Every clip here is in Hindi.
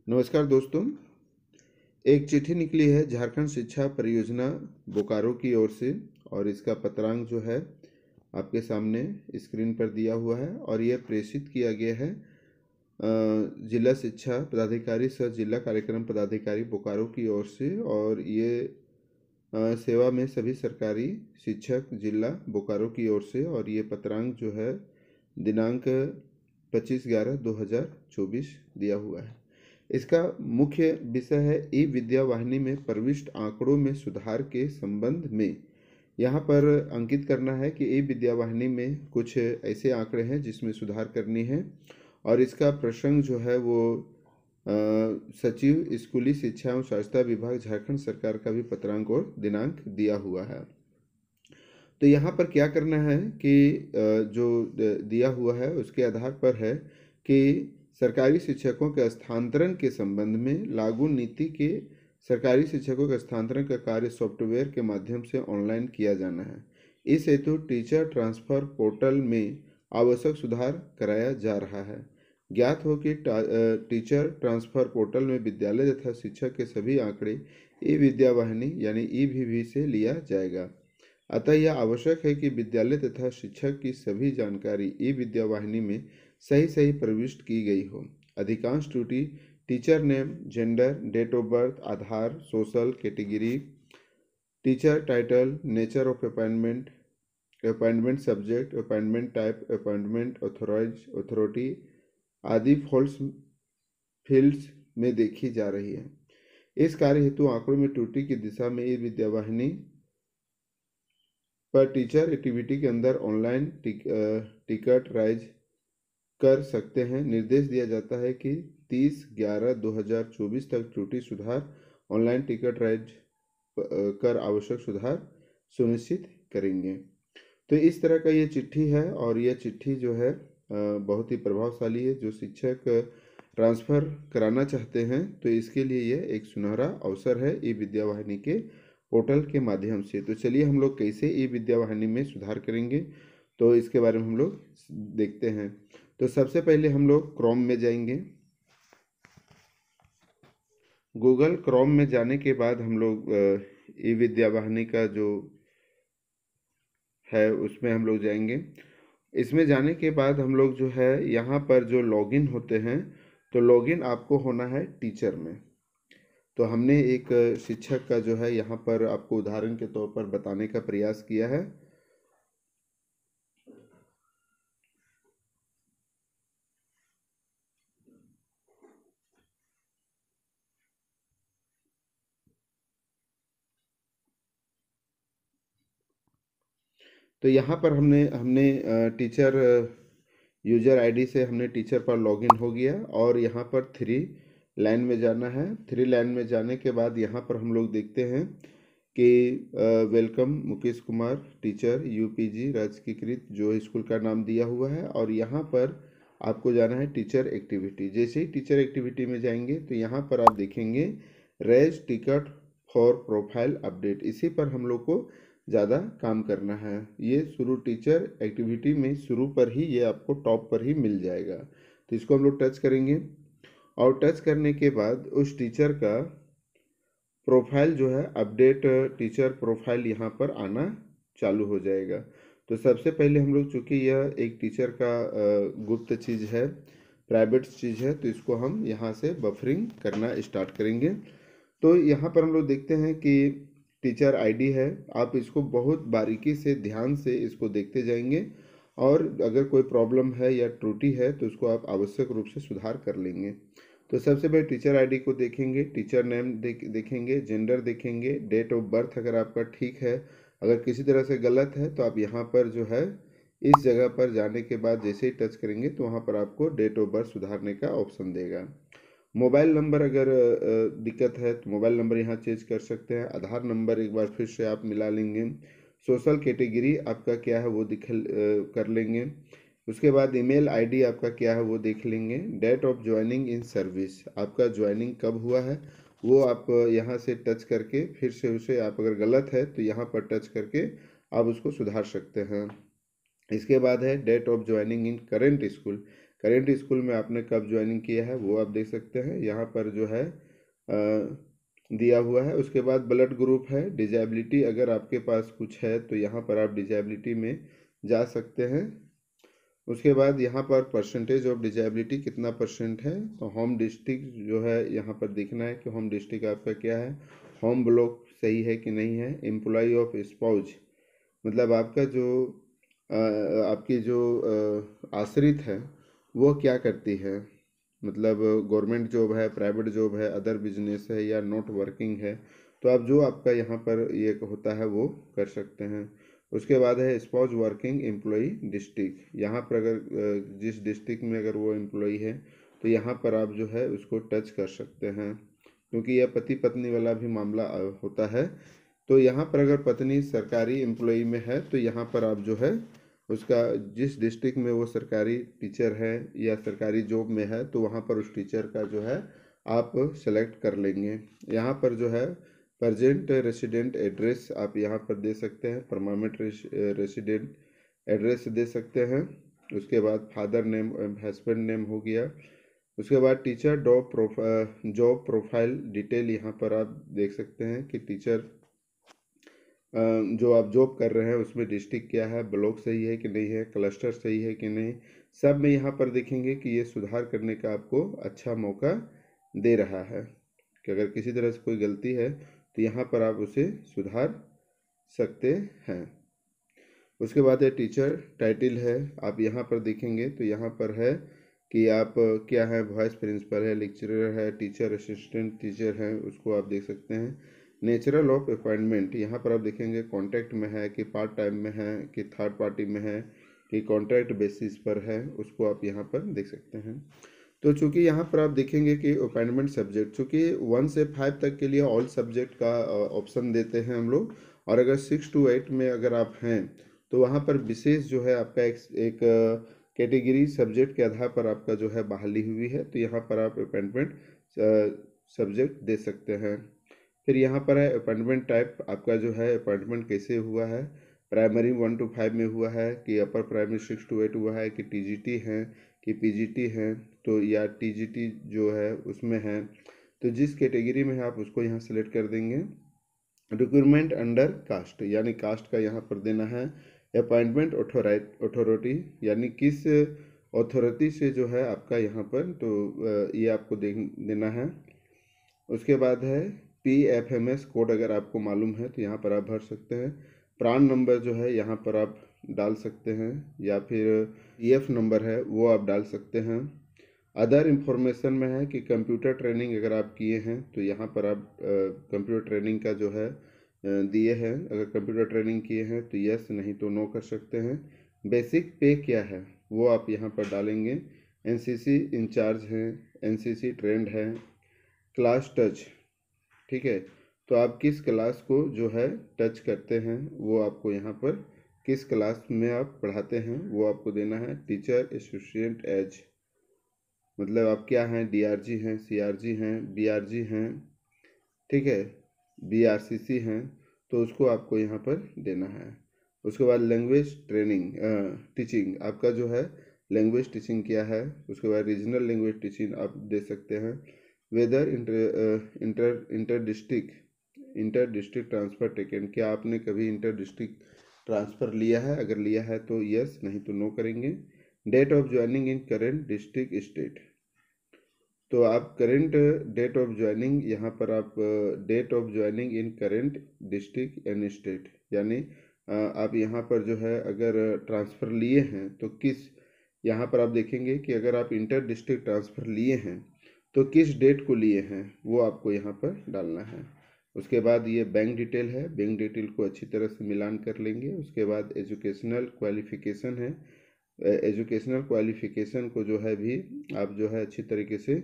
नमस्कार दोस्तों। एक चिट्ठी निकली है झारखंड शिक्षा परियोजना बोकारो की ओर से और इसका पत्रांक जो है आपके सामने स्क्रीन पर दिया हुआ है और यह प्रेषित किया गया है जिला शिक्षा पदाधिकारी सह जिला कार्यक्रम पदाधिकारी बोकारो की ओर से। और ये सेवा में सभी सरकारी शिक्षक जिला बोकारो की ओर से। और ये पत्रांक जो है दिनांक 25/11/2024 दिया हुआ है। इसका मुख्य विषय है ई विद्या वाहिनी में प्रविष्ट आंकड़ों में सुधार के संबंध में। यहाँ पर अंकित करना है कि ई विद्या वाहिनी में कुछ ऐसे आंकड़े हैं जिसमें सुधार करनी है। और इसका प्रसंग जो है वो सचिव स्कूली शिक्षा एवं स्वास्थ्य विभाग झारखंड सरकार का भी पत्रांक और दिनांक दिया हुआ है। तो यहाँ पर क्या करना है कि जो दिया हुआ है उसके आधार पर है कि सरकारी शिक्षकों के स्थानांतरण के संबंध में लागू नीति के सरकारी शिक्षकों के स्थानांतरण का कार्य सॉफ्टवेयर के माध्यम से ऑनलाइन किया जाना है। इस हेतु टीचर ट्रांसफर पोर्टल में आवश्यक सुधार कराया जा रहा है। ज्ञात हो कि टीचर ट्रांसफर पोर्टल में विद्यालय तथा शिक्षक के सभी आंकड़े ई विद्या वाहिनी यानी ईवीवी से लिया जाएगा। अतः यह आवश्यक है कि विद्यालय तथा शिक्षक की सभी जानकारी ई विद्या वाहिनी में सही प्रविष्ट की गई हो। अधिकांश त्रुटि teacher name, gender, date of birth, Aadhaar, social category, teacher title, nature of appointment, appointment subject, appointment type, appointment authority आदि फॉल्स फील्ड्स में देखी जा रही है। इस कार्य हेतु आंकड़ों में त्रुटि की दिशा में ई विद्या वाहिनी पर टीचर एक्टिविटी के अंदर ऑनलाइन टिकट राइज कर सकते हैं। निर्देश दिया जाता है कि 30/11/2024 तक त्रुटि सुधार ऑनलाइन टिकट राइज कर आवश्यक सुधार सुनिश्चित करेंगे। तो इस तरह का ये चिट्ठी है और यह चिट्ठी जो है बहुत ही प्रभावशाली है। जो शिक्षक ट्रांसफ़र कराना चाहते हैं तो इसके लिए यह एक सुनहरा अवसर है ई विद्या वाहिनी के पोर्टल के माध्यम से। तो चलिए हम लोग कैसे ई विद्या वाहिनी में सुधार करेंगे तो इसके बारे में हम लोग देखते हैं। तो सबसे पहले हम लोग क्रोम में जाएंगे। गूगल क्रोम में जाने के बाद हम लोग ई विद्या वाहिनी का जो है उसमें हम लोग जाएंगे। इसमें जाने के बाद हम लोग जो है यहाँ पर जो लॉगिन होते हैं तो लॉगिन आपको होना है टीचर में। तो हमने एक शिक्षक का जो है यहाँ पर आपको उदाहरण के तौर पर बताने का प्रयास किया है। तो यहाँ पर हमने टीचर यूजर आईडी से हमने टीचर पर लॉगिन हो गया और यहाँ पर 3 लाइन में जाना है। 3 लाइन में जाने के बाद यहाँ पर हम लोग देखते हैं कि welcome Mukesh Kumar teacher UPG राजकीयकृत जो स्कूल का नाम दिया हुआ है। और यहाँ पर आपको जाना है टीचर एक्टिविटी। जैसे ही टीचर एक्टिविटी में जाएंगे तो यहाँ पर आप देखेंगे raise ticket for profile update, इसी पर हम लोग को ज़्यादा काम करना है। ये शुरू टीचर एक्टिविटी में शुरू पर ही ये आपको टॉप पर ही मिल जाएगा। तो इसको हम लोग टच करेंगे और टच करने के बाद उस टीचर का प्रोफाइल जो है अपडेट टीचर प्रोफाइल यहाँ पर आना चालू हो जाएगा। तो सबसे पहले हम लोग चूँकि यह एक टीचर का गुप्त चीज़ है, प्राइवेट चीज़ है, तो इसको हम यहाँ से बफरिंग करना स्टार्ट करेंगे। तो यहाँ पर हम लोग देखते हैं कि टीचर आईडी है। आप इसको बहुत बारीकी से ध्यान से इसको देखते जाएंगे और अगर कोई प्रॉब्लम है या त्रुटि है तो उसको आप आवश्यक रूप से सुधार कर लेंगे। तो सबसे पहले टीचर आईडी को देखेंगे, टीचर नेम देखेंगे, जेंडर देखेंगे, डेट ऑफ बर्थ अगर आपका ठीक है। अगर किसी तरह से गलत है तो आप यहाँ पर जो है इस जगह पर जाने के बाद जैसे ही टच करेंगे तो वहाँ पर आपको डेट ऑफ बर्थ सुधारने का ऑप्शन देगा। मोबाइल नंबर अगर दिक्कत है तो मोबाइल नंबर यहाँ चेंज कर सकते हैं। आधार नंबर एक बार फिर से आप मिला लेंगे। सोशल कैटेगरी आपका क्या है वो कर लेंगे। उसके बाद ईमेल आईडी आपका क्या है वो देख लेंगे। Date of joining in service, आपका ज्वाइनिंग कब हुआ है वो आप यहाँ से टच करके फिर से उसे आप अगर गलत है तो यहाँ पर टच करके आप उसको सुधार सकते हैं। इसके बाद है date of joining in current school, current school में आपने कब ज्वाइनिंग किया है वो आप देख सकते हैं, यहाँ पर जो है दिया हुआ है। उसके बाद ब्लड ग्रुप है, डिजेबिलिटी अगर आपके पास कुछ है तो यहाँ पर आप डिजेबिलिटी में जा सकते हैं। उसके बाद यहाँ पर परसेंटेज ऑफ डिजेबिलिटी कितना परसेंट है, तो होम डिस्ट्रिक्ट जो है यहाँ पर देखना है कि होम डिस्ट्रिक्ट आपका क्या है, होम ब्लॉक सही है कि नहीं है। एम्प्लॉय ऑफ स्पाउज मतलब आपका जो आपकी जो आश्रित है वो क्या करती है, मतलब गवर्नमेंट जॉब है, प्राइवेट जॉब है, अदर बिजनेस है या नॉट वर्किंग है, तो आप जो आपका यहाँ पर ये होता है वो कर सकते हैं। उसके बाद है स्पाउस वर्किंग एम्प्लॉई डिस्ट्रिक्ट, यहाँ पर अगर जिस डिस्ट्रिक्ट में अगर वो एम्प्लॉई है तो यहाँ पर आप जो है उसको टच कर सकते हैं, क्योंकि यह पति पत्नी वाला भी मामला होता है। तो यहाँ पर अगर पत्नी सरकारी एम्प्लॉई में है तो यहाँ पर आप जो है उसका जिस डिस्ट्रिक्ट में वो सरकारी टीचर है या सरकारी जॉब में है तो वहाँ पर उस टीचर का जो है आप सेलेक्ट कर लेंगे। यहाँ पर जो है प्रजेंट रेसिडेंट एड्रेस आप यहाँ पर दे सकते हैं, परमानेंट रेसिडेंट एड्रेस दे सकते हैं। उसके बाद फादर नेम हस्बैंड नेम हो गया। उसके बाद टीचर जॉब प्रोफाइल डिटेल यहाँ पर आप देख सकते हैं कि टीचर जो आप जॉब कर रहे हैं उसमें डिस्ट्रिक्ट क्या है, ब्लॉक सही है कि नहीं है, क्लस्टर सही है कि नहीं, सब में यहाँ पर देखेंगे कि ये सुधार करने का आपको अच्छा मौका दे रहा है कि अगर किसी तरह से कोई गलती है तो यहाँ पर आप उसे सुधार सकते हैं। उसके बाद है टीचर टाइटल है, आप यहाँ पर देखेंगे तो यहाँ पर है कि आप क्या है, वाइस प्रिंसिपल है, लेक्चरर है, टीचर असिस्टेंट टीचर है, उसको आप देख सकते हैं। नेचुरल ऑफ अपॉइंटमेंट यहाँ पर आप देखेंगे कॉन्ट्रैक्ट में है कि पार्ट टाइम में है कि थर्ड पार्टी में है कि कॉन्ट्रैक्ट बेसिस पर है, उसको आप यहाँ पर देख सकते हैं। तो चूंकि यहाँ पर आप देखेंगे कि अपॉइंटमेंट सब्जेक्ट चूँकि 1 से 5 तक के लिए ऑल सब्जेक्ट का ऑप्शन देते हैं हम लोग, और अगर 6 to 8 में अगर आप हैं तो वहाँ पर विशेष जो है आपका एक कैटेगरी सब्जेक्ट के आधार पर आपका जो है बहाली हुई है, तो यहाँ पर आप अपॉइंटमेंट सब्जेक्ट दे सकते हैं। फिर यहाँ पर है अपॉइंटमेंट टाइप, आपका जो है अपॉइंटमेंट कैसे हुआ है, प्राइमरी 1 to 5 में हुआ है कि अपर प्राइमरी 6 to 8 हुआ है कि टीजीटी है कि पीजीटी है, तो या टीजीटी जो है उसमें है, तो जिस कैटेगरी में है आप उसको यहाँ सेलेक्ट कर देंगे। रिक्रूटमेंट अंडर कास्ट यानी कास्ट का यहाँ पर देना है। अपॉइंटमेंट अथॉरिटी यानी किस अथॉरिटी से जो है आपका यहाँ पर, तो ये आपको देना है। उसके बाद है PFMS कोड अगर आपको मालूम है तो यहाँ पर आप भर सकते हैं। प्रान नंबर जो है यहाँ पर आप डाल सकते हैं, या फिर EF नंबर है वो आप डाल सकते हैं। अदर इंफॉर्मेशन में है कि कंप्यूटर ट्रेनिंग अगर आप किए हैं तो यहाँ पर आप कंप्यूटर ट्रेनिंग का जो है दिए हैं, अगर कंप्यूटर ट्रेनिंग किए हैं तो यस, नहीं तो नो कर सकते हैं। बेसिक पे क्या है वो आप यहाँ पर डालेंगे। NCC इंचार्ज हैं, NCC ट्रेंड है, क्लास टच, ठीक है, तो आप किस क्लास को जो है टच करते हैं वो आपको यहाँ पर किस क्लास में आप पढ़ाते हैं वो आपको देना है। टीचर एसोसिएट एज मतलब आप क्या हैं, DRG हैं, CRG हैं, BRG हैं, ठीक है, BRCC हैं, तो उसको आपको यहाँ पर देना है। उसके बाद लैंग्वेज ट्रेनिंग टीचिंग आपका जो है लैंग्वेज टीचिंग क्या है, उसके बाद रीजनल लैंग्वेज टीचिंग आप दे सकते हैं। Whether inter district transfer taken, क्या आपने कभी इंटर डिस्ट्रिक्ट ट्रांसफ़र लिया है, अगर लिया है तो यस, नहीं तो नो करेंगे। Date of joining in current district state, तो आप करेंट डेट ऑफ ज्वाइनिंग यहाँ पर आप date of joining in current district and state यानी आप यहाँ पर जो है अगर ट्रांसफ़र लिए हैं तो किस, यहाँ पर आप देखेंगे कि अगर आप इंटर डिस्ट्रिक्ट ट्रांसफ़र लिए हैं तो किस डेट को लिए हैं वो आपको यहाँ पर डालना है। उसके बाद ये बैंक डिटेल है, बैंक डिटेल को अच्छी तरह से मिलान कर लेंगे। उसके बाद एजुकेशनल क्वालिफ़िकेशन है, एजुकेशनल क्वालिफ़िकेशन को जो है भी आप जो है अच्छी तरीके से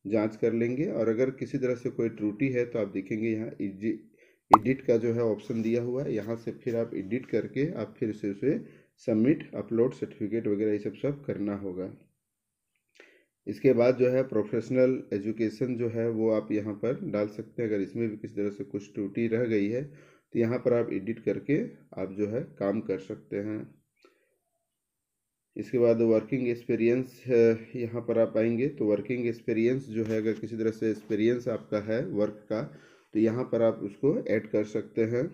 जांच कर लेंगे, और अगर किसी तरह से कोई त्रुटि है तो आप देखेंगे यहाँ एडिट का जो है ऑप्शन दिया हुआ है, यहाँ से फिर आप एडिट करके आप फिर से उसे सबमिट अपलोड सर्टिफिकेट वगैरह ये सब करना होगा। इसके बाद जो है प्रोफेशनल एजुकेशन जो है वो आप यहाँ पर डाल सकते हैं, अगर इसमें भी किसी तरह से कुछ त्रुटि रह गई है तो यहाँ पर आप एडिट करके आप जो है काम कर सकते हैं। इसके बाद वर्किंग एक्सपीरियंस, यहाँ पर आप आएंगे तो वर्किंग एक्सपीरियंस जो है, अगर किसी तरह से एक्सपीरियंस आपका है वर्क का, तो यहाँ पर आप उसको ऐड कर सकते हैं।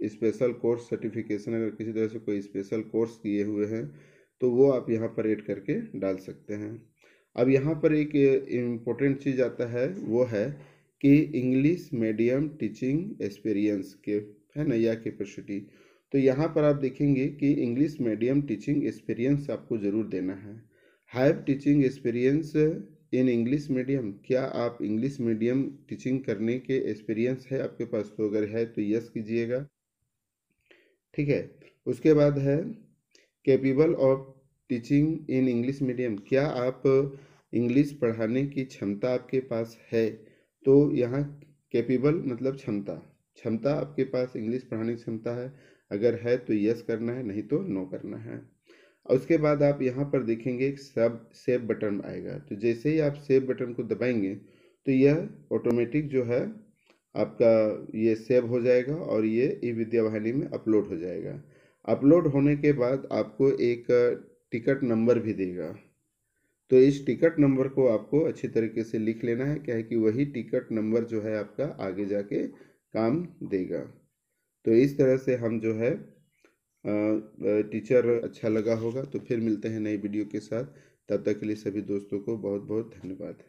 स्पेशल कोर्स सर्टिफिकेशन, अगर किसी तरह से कोई स्पेशल कोर्स किए हुए हैं तो वो आप यहाँ पर ऐड करके डाल सकते हैं। अब यहाँ पर एक इम्पोर्टेंट चीज़ आता है, वो है कि इंग्लिश मीडियम टीचिंग एक्सपीरियंस के, है ना, या कैपेसिटी। तो यहाँ पर आप देखेंगे कि इंग्लिश मीडियम टीचिंग एक्सपीरियंस आपको ज़रूर देना है। Have teaching experience in English medium, क्या आप इंग्लिश मीडियम टीचिंग करने के एक्सपीरियंस है आपके पास? तो अगर है तो यस कीजिएगा, ठीक है। उसके बाद है capable of teaching in English medium, क्या आप इंग्लिश पढ़ाने की क्षमता आपके पास है? तो यहाँ कैपेबल मतलब क्षमता, क्षमता आपके पास इंग्लिश पढ़ाने की क्षमता है, अगर है तो यस करना है, नहीं तो नो करना है। और उसके बाद आप यहाँ पर देखेंगे एक सब सेव बटन आएगा, तो जैसे ही आप सेव बटन को दबाएंगे तो यह ऑटोमेटिक जो है आपका ये सेव हो जाएगा और ये ई विद्या वाहिनी में अपलोड हो जाएगा। अपलोड होने के बाद आपको एक टिकट नंबर भी देगा, तो इस टिकट नंबर को आपको अच्छी तरीके से लिख लेना है, क्या है कि वही टिकट नंबर जो है आपका आगे जाके काम देगा। तो इस तरह से हम जो है टीचर अच्छा लगा होगा। तो फिर मिलते हैं नई वीडियो के साथ, तब तक के लिए सभी दोस्तों को बहुत बहुत धन्यवाद।